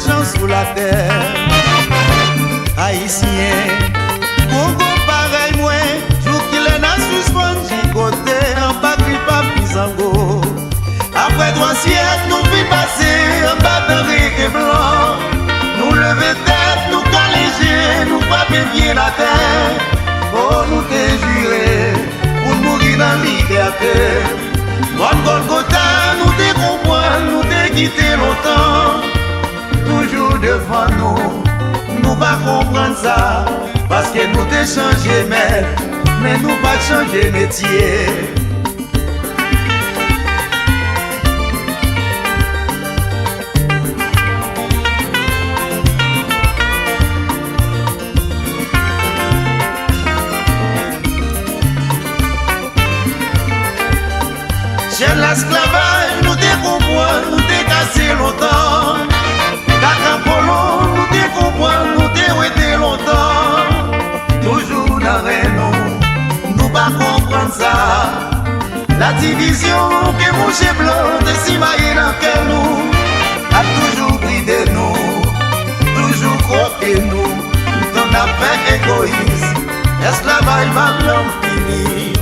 gens sous la terre. Haïtien, Congo pareil moins, jour qu'il est dans suspendu côté, en bas qui pas pisango. Après 3 siècles, nous vit passer en bas de riz et blanc. Nous lever tête, nous caléger, nous frapper bien la terre. Oh, nous te juré, pour mourir dans la liberté. Bonne Golgotha, nous te comprendre, nous te quitter longtemps. Toujours devant nous, nous pas comprendre ça. Parce que nous te changé maître, mais nous pas changé métier. J'aime l'esclavage, nous te comprenons, nous te cassé longtemps. Cacapolo, nous te comprenons, nous te ouété longtemps. Toujours dans nous, nous pas comprendre ça. La division que mouche blanc de simaille dans cœur nous a toujours pris de nous, toujours croqué nous. Nous avons fait égoïste, esclavage va blanc fini.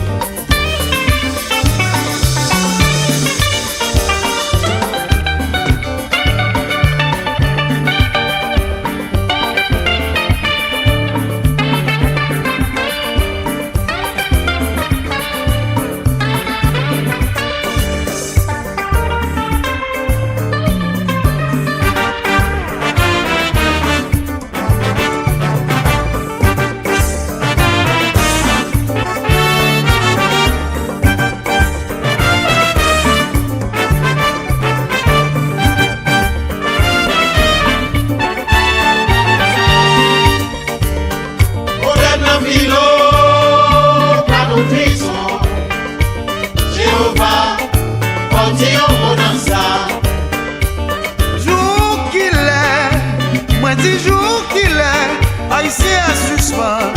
Nou Tris, JEOVAH, porte yon dans ça. Jour qu'il est, moi dis jour qu'il est, Haïtien à suspens,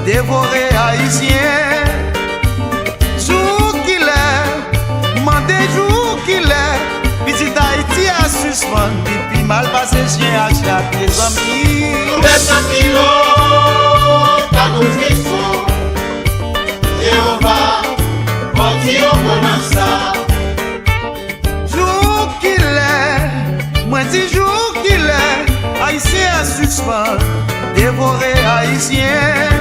dévoré Haïtien. Jour qu'il est, mandé jour qu'il est, petit Haïti à suspens, puis mal passé chien à chaque les amis. Nou Tris, JEOVAH, porte yon dans ça. Jour qu'il est, moi dis jour qu'il est, Haïtien à suspens, dévoré Haïtien.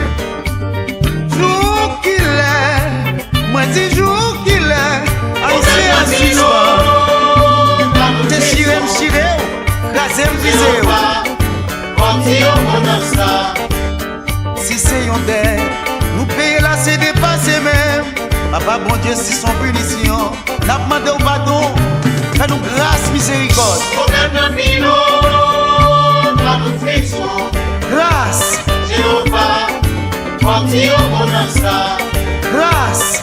Jour qu'il est, moi dis jour qu'il est, Haïtien à suspens. Te chiré m'chiré, rasé m'visé. Porte yon dans ça. Si c'est yon terre, nous payer là c'est dépassé même. Papa bon Dieu si son punition, n'a demandé au pardon, fais-nous grâce miséricorde. Nou Tris, Grâce, JEOVAH, porte yon dans ça. grâce.